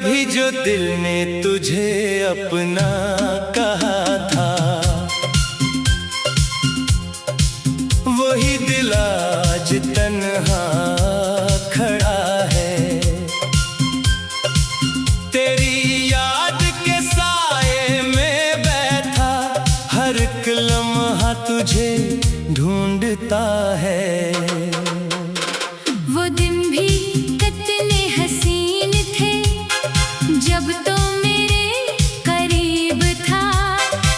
कभी जो दिल ने तुझे अपना कहा था, वही दिल आज तन्हा खड़ा है। तेरी याद के साए में बैठा हर एक लम्हा तुझे ढूंढता है। वो दिन भी कितने हसीन थे जब तो मेरे करीब था।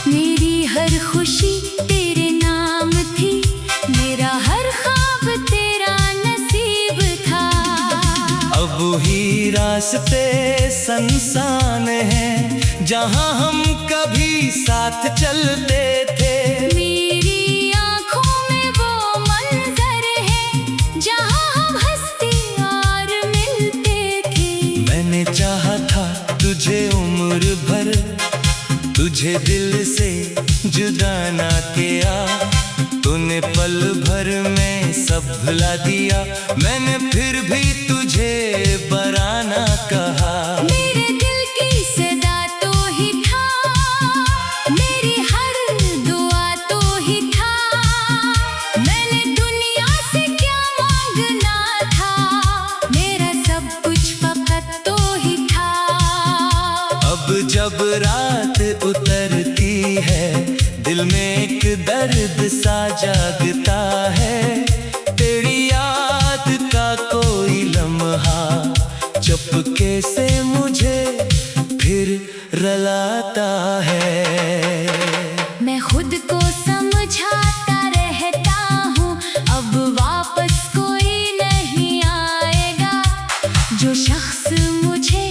मेरी हर खुशी तेरे नाम थी, मेरा हर ख्वाब तेरा नसीब था। अब ही रास्ते संसान हैं जहां हम कभी साथ चलते थे। मेरी आंखों में वो मंजर है जहां हम हंसते और मिलते थे। मैंने चाहा था तुझे उम्र भर, तुझे दिल से जुदा ना किया। तूने पल भर में सब भुला दिया, मैंने फिर भी तुझे बराना कहा। मेरे दिल की सदा तो ही था, मेरी हर दुआ तो ही था। मैंने दुनिया से क्या मांगना था, मेरा सब कुछ फकत तो ही था। अब जब रात उतरती है दिल में एक दर्द सा जागता है। तेरी याद का कोई लम्हा चुपके से मुझे फिर रुलाता है। मैं खुद को समझाता रहता हूँ अब वापस कोई नहीं आएगा। जो शख्स मुझे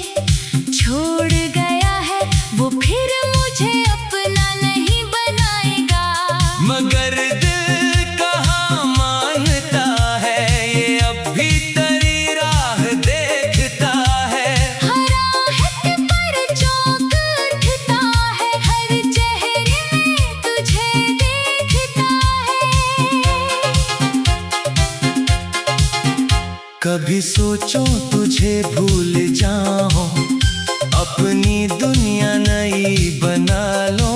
छोड़ गया है वो फिर मुझे अपना नहीं बनाएगा। मगर दिल कहाँ मानता है, ये अब भी तेरी राह देखता है। हर आहट पर चौंक उठता है, हर चेहरे में तुझे देखता है। कभी सोचो तुझे भूल जाऊं, अपनी दुनिया नई बना लो।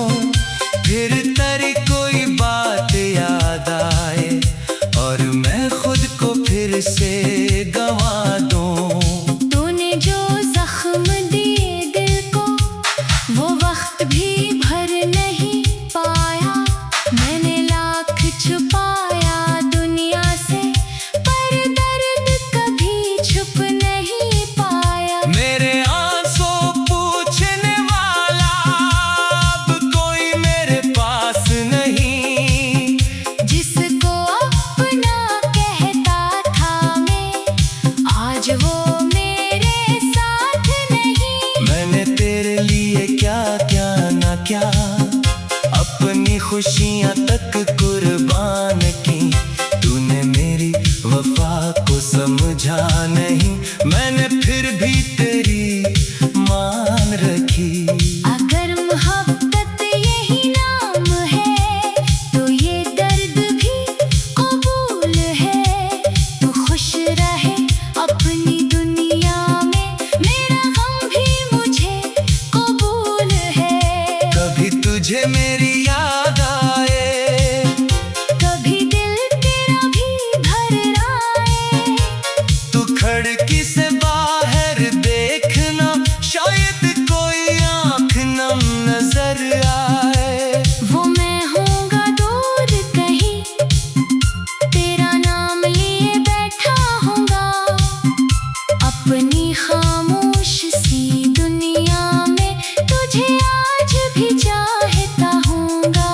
फिर तेरी कोई बात याद आए और मैं खुद को फिर से गवा दूं। तूने जो जख्म दिए दिल को वो वक्त भी भर नहीं पाया। मैंने लाख छुपाया दुनिया से पर दर्द कभी छुप नहीं पाया। मेरे आंसू पूछने वाला अब कोई मेरे पास नहीं। जिसको अपना कहता था मैं, आज वो मेरे साथ नहीं। मैंने तेरे लिए क्या क्या ना क्या, अपनी खुशियां तक कुर्बान की। तूने मेरी वफा को समझा नहीं, मैंने फिर भी तेरी मान रखी। अगर मोहब्बत यही नाम है तो ये दर्द भी कबूल है। तू खुश रहे अपनी दुनिया में, मेरा गम भी मुझे कबूल है। कभी तुझे मेरी याद आए, कभी दिल तेरा भी भर आए। तू खिड़की से बाहर देखना, शायद कोई आँख नम नजर आए। वो मैं होऊंगा दूर कहीं, तेरा नाम लिए बैठा होऊंगा। अपनी खामोश सी दुनिया में तुझे आज भी चाहता होऊंगा।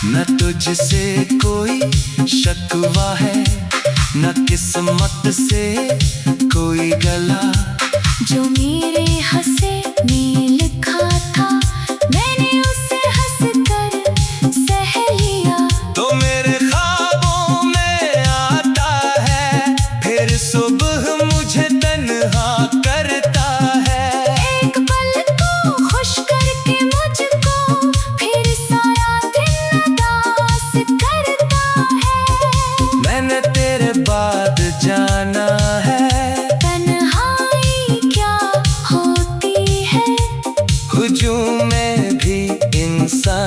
न तुझसे कोई शकवा है, न किस्मत से कोई गला। जो मेरे हंसे में लिखा था मैंने उसे हंस कर सह लिया। तो मेरे ख्वाबों में आता है, फिर सुबह मुझे तन्हा करता है। एक पल को खुश करके मुझको फिर सारा दिन उदास करता है। मैंने तेरे बाद जाना है तन्हाई क्या होती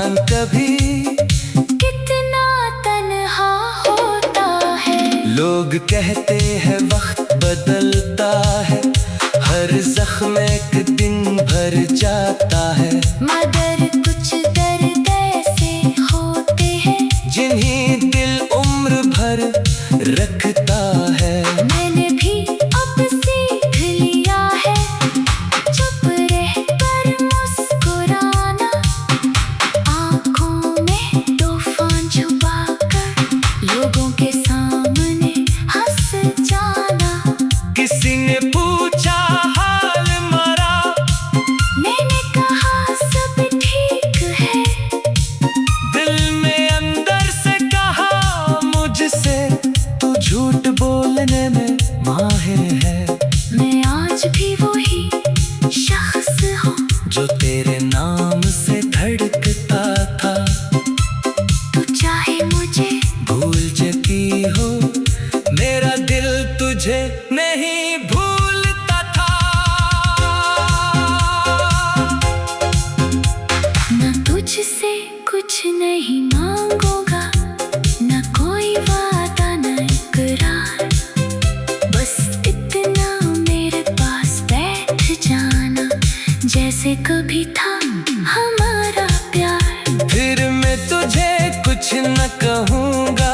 इंसान कभी कितना तन्हा होता है। लोग कहते हैं वक्त बदलता है, हर जख्म एक दिन भर जाता है, मगर कुछ दर्द ऐसे होते हैं जिन्हें दिल उम्र भर रखता है। मैंने भी अब सीख लिया है चुप रहकर मुस्कुराना, आँखों में तूफान छुपाकर लोगों के सामने हंस जाना। किसी ने पूछा हाल मरा, मैंने कहा सब ठीक है, दिल में अंदर से कहा मुझसे तू झूठ बोलने में माहिर है। मैं आज भी वही शख्स हूँ जो तेरे नाम से धड़कता था, तू चाहे मुझे भूल चुकी हो, मेरा दिल तुझे नहीं भूलता था। न तुझसे कुछ नहीं मांगूंगा, न कोई वादा न इकरार, बस इतना मेरे पास बैठ जाना जैसे कभी था हमारा प्यार। फिर मैं तुझे कुछ न कहूँगा,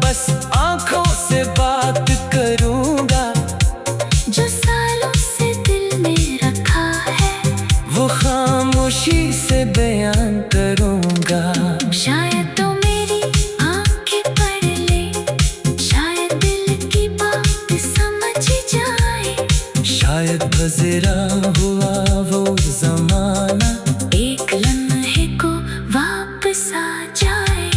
बस आँखों से बात करूँगा, जो सालों से दिल में रखा है वो खामोशी से बयान करूँगा। शायद तो मेरी आंखें पढ़ ले, शायद दिल की बात समझ जाए, शायद गुज़रा हुआ वो ज़माना एक लम्हे को वापस आ जाए।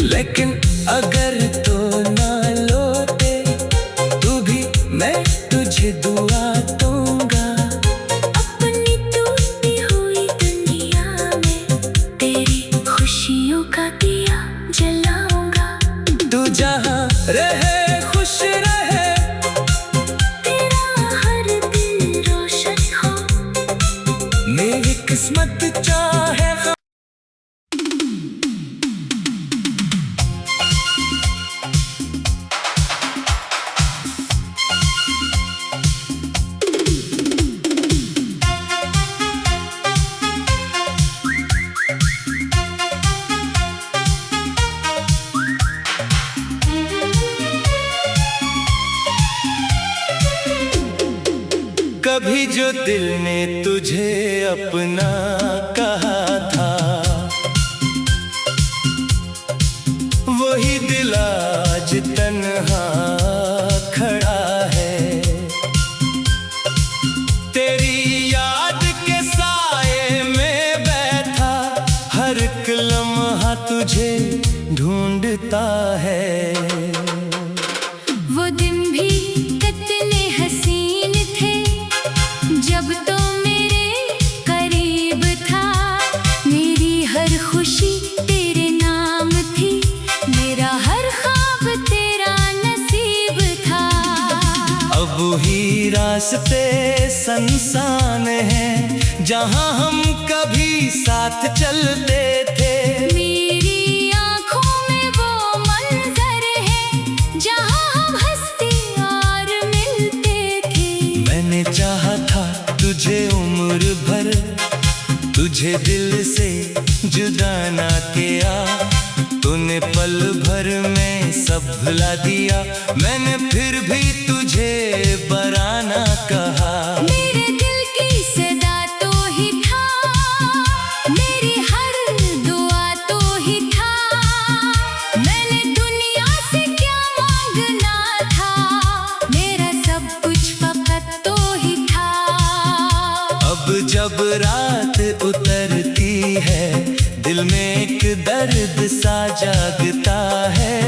लेकिन अगर तो ना लौटे तू भी, मैं तुझे दुआ दूंगा। अपनी टूटी हुई दुनिया में तेरी खुशियों का दिया जलाऊंगा। तू जहाँ रहे खुश रहे, तेरा हर दिल रोशन हो, मेरी किस्मत चाहे। कभी जो दिल ने तुझे अपना कहा था, वही दिल आज तन्हा खड़ा है। तेरी याद के साए में बैठा हर एक लम्हा तुझे ढूंढता है। वो दिन भी कितने हसीन थे जब तो मेरे करीब था, मेरी हर खुशी तेरे नाम थी, मेरा हर ख्वाब तेरा नसीब था। अब ही रास्ते संसान हैं जहाँ हम कभी साथ चलते थे। मेरी आँखों में वो मंजर है जहाँ हम हंसते और मिलते थे। मैंने चाहा था तुझे उम्र भर, तुझे दिल से जुदा ना किया, तूने पल भर में सब भुला दिया, मैंने फिर भी तुझे बराना कहा। मेरे दिल की सदा तो ही था, मेरी हर दुआ तो ही था, मैंने दुनिया से क्या मांगना था, मेरा सब कुछ फकत तो ही था। अब जब रात उतरती है, दिल में एक दर्द सा जागता है,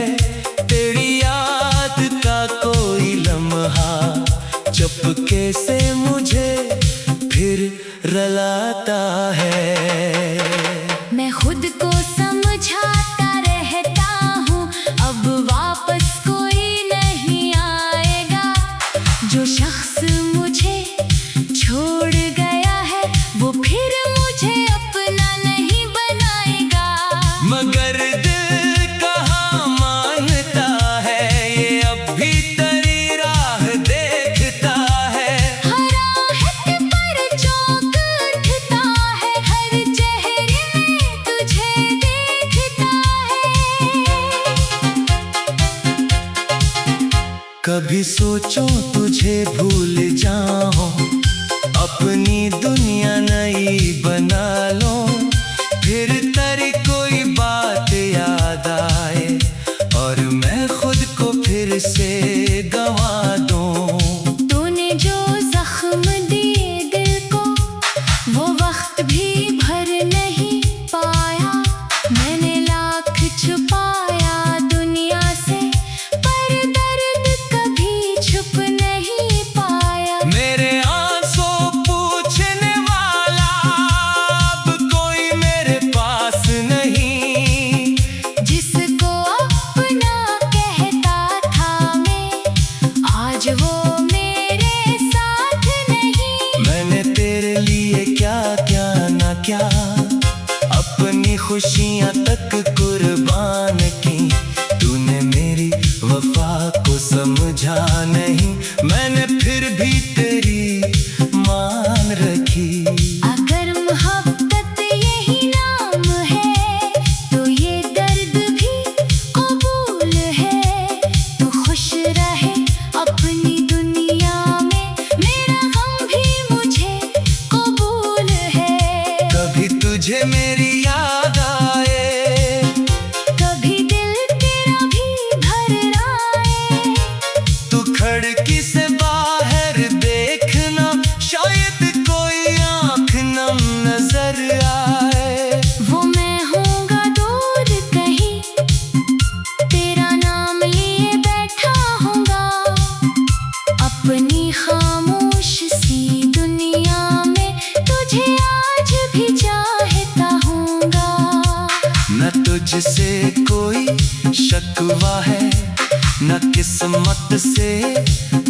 तेरी याद का कोई लम्हा चुपके से मुझे फिर रुलाता है। मैं खुद को समझाता रहता हूँ, अब वापस कोई नहीं आएगा, जो शख्स मुझे छोड़ गया है वो फिर मुझे अपना नहीं बनाएगा। कभी सोचो तुझे भूल जाऊं, अपनी दुनिया नई बना लो, फिर तेरी कोई बात याद आए और मैं खुद को फिर से गवा दूं। तूने जो जख्म दिए दिल को, वो वक्त भी भर नहीं पाया। मैंने लाख छुपाया दुनिया से, पर दर्द कभी छुप नहीं पाया। मेरे आंसू पूछने वाला अब कोई मेरे पास नहीं, जिसको अपना कहता था मैं, आज वो मेरे साथ नहीं। मैंने तेरे लिए क्या क्या ना क्या, अपनी खुशियां तक कुर्बान की। तूने मेरी वफा को समझा नहीं, मैंने फिर भी तेरी मान रखी। अगर मोहब्बत यही नाम है, तो ये दर्द भी कबूल है। तू खुश रहे अपनी दुनिया में, मेरा गम भी मुझे कबूल है। कभी तुझे मेरी याद आए, कभी दिल तेरा भी भर आए, तू खिड़की से बाहर देखना, शायद कोई आँख नम नजर आए। वो मैं हूँगा दूर कहीं, तेरा नाम लिए बैठा हूँगा, अपनी खामोश सी दुनिया में तुझे आज भी चाहता हूँगा। न तुझसे कोई शकवा है, न किस्मत से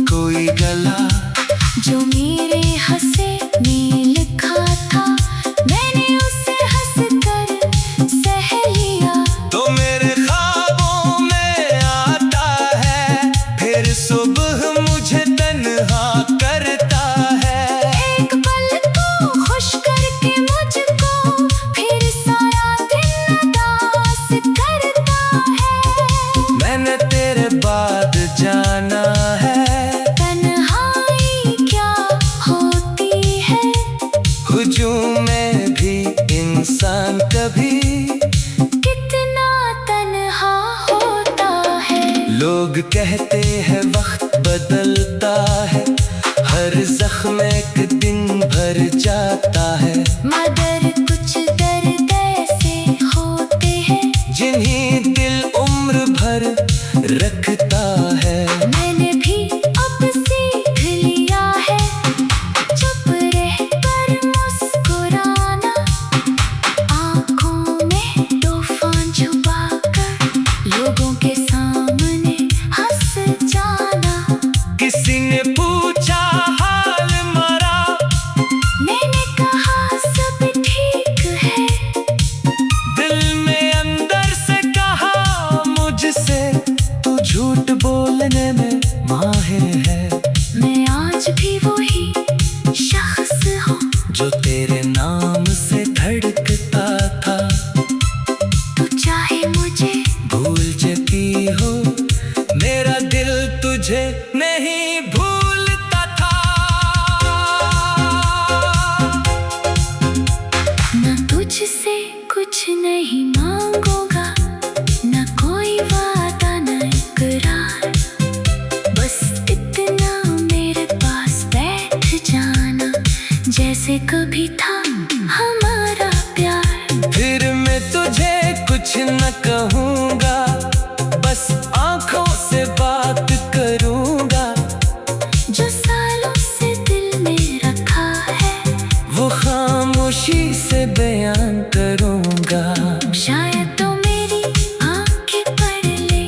कोई गला। जो मेरे हंसे में लिखा था, मैंने उसे हंसकर सह लिया। तो मेरे ख्वाबों में आता है, फिर सुबह मुझे तन्हा करता है। एक पल को खुश करके मुझको, फिर सारा दिन उदास करता है। मैंने तेरे बाद जाना है, तन्हाई क्या होती है। हुजूम में भी इंसान कभी कितना तन्हा होता है। लोग कहते हैं वक्त बदलता है, हर जख्म एक दिन भर जाता है। मगर कुछ दर्द ऐसे होते हैं, जिन्हें दिल उम्र भर रखता है। मैंने भी अब सीख लिया है, चुप रह कर मुस्कुराना, आँखों में तूफान छुपा कर लोगों के सामने हंस जाना। किसी ने पूछा हाल मरा, मैंने कहा सब ठीक है। दिल में अंदर से कहा मुझसे, तू झूठ बोलने में माहिर है। मैं आज भी वही शख्स हूँ, जो तेरे नाम से धड़कता था, तू चाहे मुझे भूल जाती हो, मेरा दिल तुझे नहीं भूलता था। न तुझसे कुछ नहीं मांगूंगा, न कोई वादा न इकरार, बस इतना मेरे पास बैठ जाना, जैसे कभी था हमारा प्यार। फिर मैं तुझे कुछ न कहूँगा, बस आँखों से बात करूँगा। जो सालों से दिल में रखा है, वो खामोशी से बयान करूँगा। शायद तो मेरी आंखें पढ़ ले,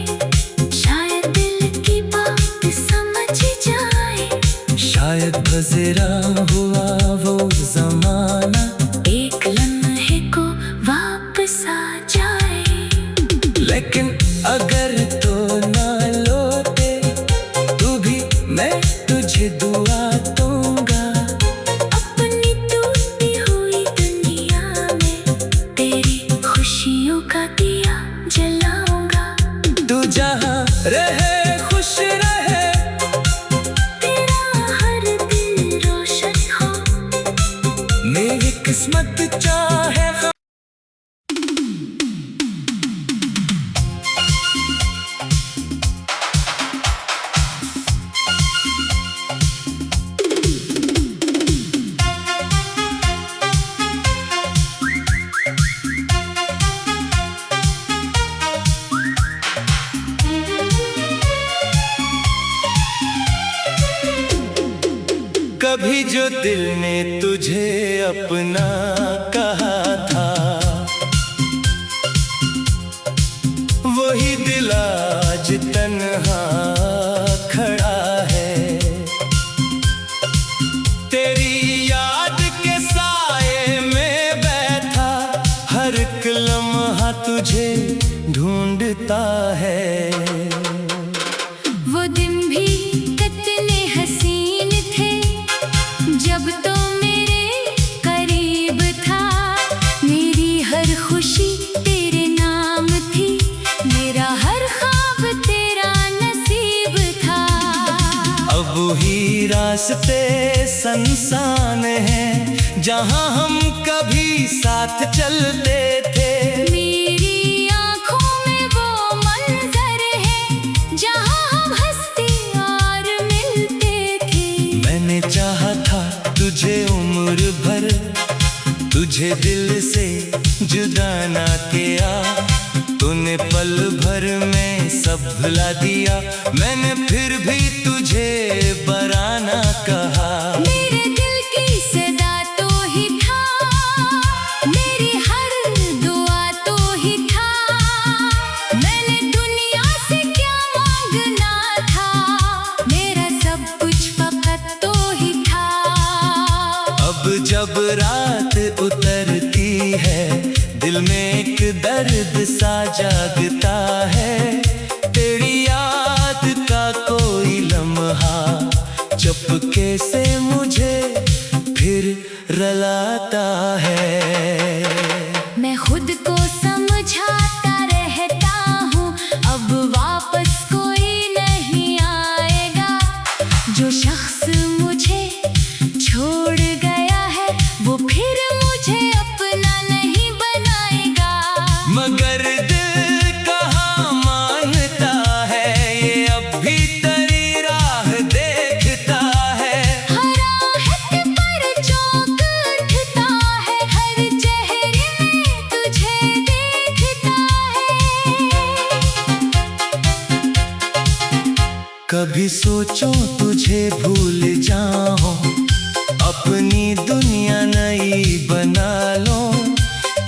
शायद दिल की बात समझ जाए। शायद गुज़रा हुआ वो ज़माना एक लम्हे को वापस आ जाए। लेकिन अगर तो ना लौटे तू भी, मैं तुझे दुआ दूंगा। अपनी टूटी हुई दुनिया में तेरी खुशियों का दिया जलाऊंगा। तू जहाँ रहे खुश रहे, कभी जो दिल ने तुझे अपना कहा था, वही दिल आज तन्हा खड़ा है। तेरी याद के साए में बैठा हर एक लम्हा तुझे ढूंढता है। वो दिन भी कितने हसीन थे जब तो मेरे करीब था। मेरी हर खुशी तेरे नाम थी, मेरा हर ख्वाब तेरा नसीब था। अब ही रास्ते संसान हैं जहां हम कभी साथ चलते थे। मेरी आँखों में वो मंजर है जहाँ हम हंसते और मिलते थे। मैंने चाहा था तुझे उम्र भर, तुझे दिल से जुदा ना किया। तूने पल भर में सब भुला दिया, मैंने फिर भी तुझे बराना कहा। मेरे दिल की सदा तो ही था, मेरी हर दुआ तो ही था। मैंने दुनिया से क्या मांगना था, मेरा सब कुछ फकत तो ही था। अब जब रात उतरती है दिल में एक दर्द सा जागता है। तेरी याद का कोई लम्हा चुपके से मुझे फिर रुलाता है। मैं खुद को समझाता रहता हूँ अब वापस कोई नहीं आएगा। जो शख्स मुझे छोड़ गया है वो फिर मुझे अपना नहीं बनाएगा। मगर दिल कहाँ मानता है, ये अब भी तेरी राह देखता है। हर आहट पर चौंक उठता है, हर चेहरे में तुझे देखता है। कभी सोचो तुझे भूल जाऊं, अपनी दुनिया नई बना लो।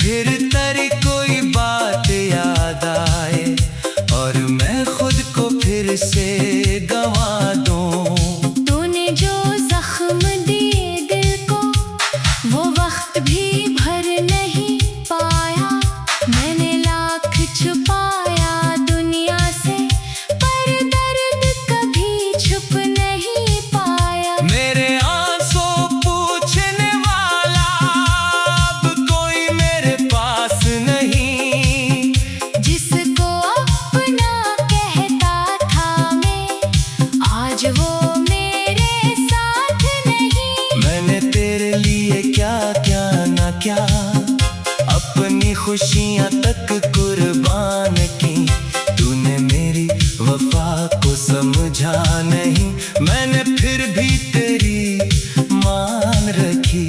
फिर तेरी कोई बात याद आए और मैं खुद को फिर से गंवा दूं। तूने जो जख्म दिए दिल को वो वक्त भी भर नहीं पाया। मैंने लाख छुपाया दुनिया से पर दर्द कभी छुप नहीं पाया। मेरे आंसू पूछने वाला अब कोई मेरे पास नहीं। जिसको अपना कहता था मैं, आज वो मेरे साथ नहीं। मैंने तेरे लिए क्या क्या ना क्या, अपनी खुशियां तक कुर्बान की। तूने मेरी वफा को समझा नहीं, मैंने फिर भी तेरी मान रखी।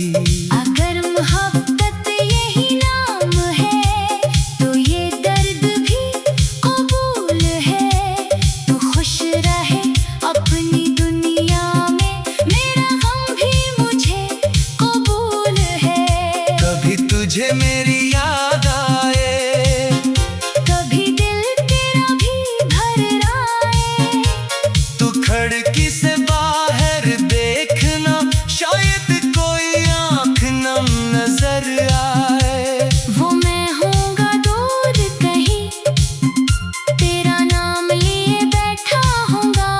अगर मोहब्बत यही नाम है तो ये दर्द भी कबूल है। तू खुश रहे अपनी दुनिया में, मेरा गम भी मुझे कबूल है। कभी तुझे मेरी याद आए, कभी दिल तेरा भी भर आए। तू खिड़की से बाहर देखना, शायद कोई आँख नम नजर आए। वो मैं होऊंगा दूर कहीं, तेरा नाम लिए बैठा होऊंगा।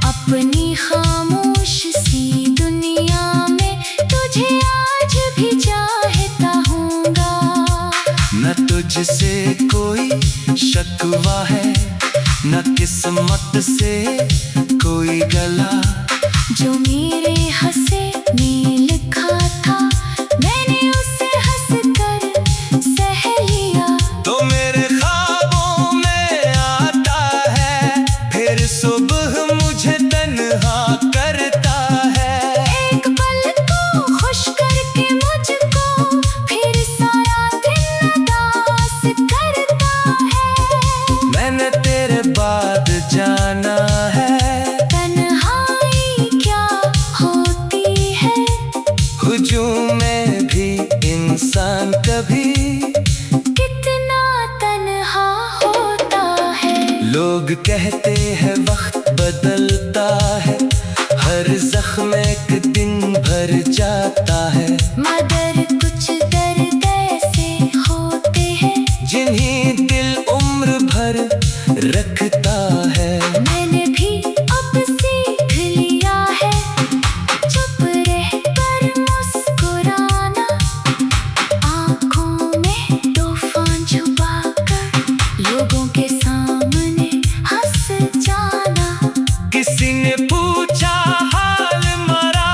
अपनी खामोश सी दुनिया में तुझे आज भी चाहता हूँगा। न तुझसे कोई शकवा है, न किस्मत से कोई गला। जो मेरे हंसे में लिखा था मैंने उसे हंस कर सह लिया। तो मेरे ख्वाबों में आता है, फिर सुबह मुझे तन्हा करता है। एक पल को खुश करके मुझको फिर सारा दिन उदास करता है। मैंने तेरे बाद जाना है, तन्हाई क्या होती कहते हैं वक्त बदलता है, हर जख्म एक दिन भर जाता है। मगर कुछ दर्द ऐसे होते हैं जिन्हें दिल उम्र भर रखता है। मैंने भी अब सीख लिया है चुप रह कर मुस्कुराना, आँखों में तूफान छुपाकर लोगों के सामने हंस जाना। किसी ने पूछा हाल मरा,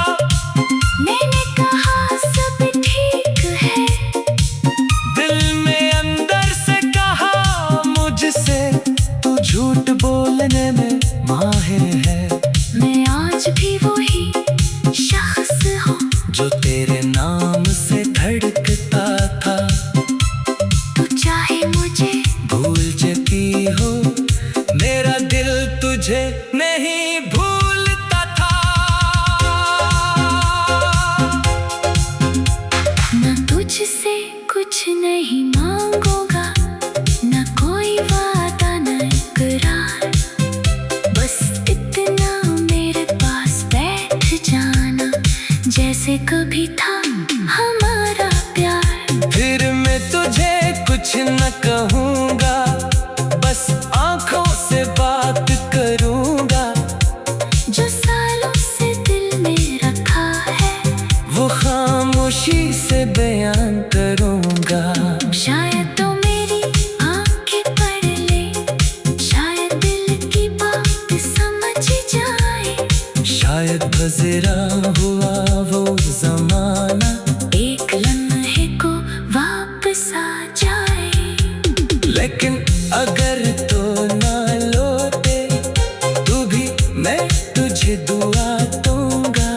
मैंने कहा सब ठीक है। दिल में अंदर से कहा मुझसे, तू झूठ बोलने में माहिर है। मैं आज भी वही शख्स हूँ जो तेरे नाम से धड़कता था, तू चाहे मुझे भूल चुकी हो, मेरा दिल तुझे नहीं भूलता था। न तुझसे कुछ नहीं मांगूंगा, न कोई वादा न इकरार, बस इतना मेरे पास बैठ जाना जैसे कभी था हमारा प्यार। फिर मैं तुझे कुछ न कहूँगा, बस आँखों से बात करूँगा। जो सालों से दिल में रखा है वो खामोशी से बयान करूँगा। शायद तो मेरी आंखें पढ़ ले, शायद दिल की बात समझ जाए। शायद गुज़रा हुआ वो ज़माना एक लम्हे को वापस आ जाए। लेकिन अगर तो ना लौटे तू भी, मैं तुझे दुआ दूंगा।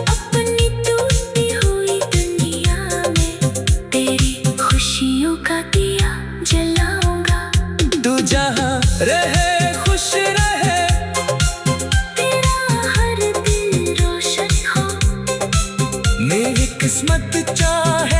अपनी टूटी हुई दुनिया में तेरी खुशियों का दिया जलाऊंगा। तू जहाँ रहे खुश रहे, तेरा हर दिल रोशन हो। मेरी किस्मत चाहे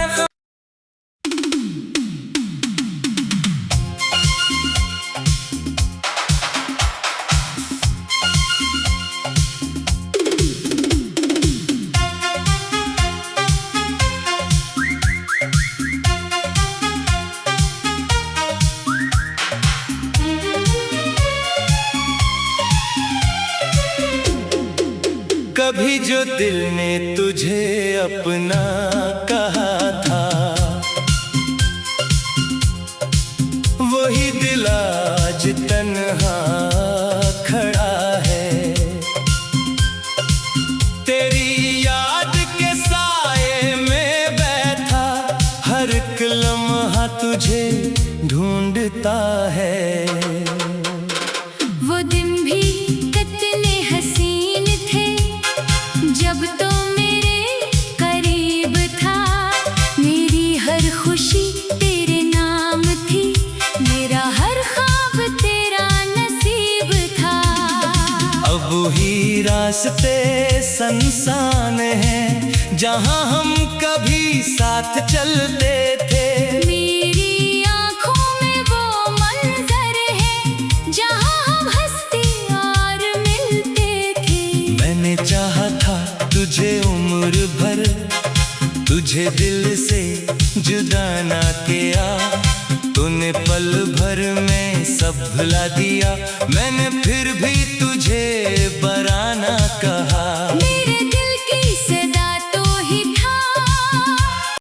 कभी जो दिल ने तुझे अपना कहा था, वही दिल आज तन्हा खड़ा है। तेरी याद के साए में बैठा हर एक लम्हा तुझे ढूंढता है। वो दिन भी कितने हसीन थे जब तो मेरे करीब था। मेरी हर खुशी तेरे नाम थी, मेरा हर ख्वाब तेरा नसीब था। अब ही रास्ते संसान हैं जहाँ हम कभी साथ चलते थे। मेरी आँखों में वो मंजर है जहाँ हम हंसते और मिलते थे। मैंने चाहा था तुझे उम्र भर, तुझे दिल से जुदा ना किया। तूने पल भर में सब भुला दिया, मैंने फिर भी तुझे बराना कहा।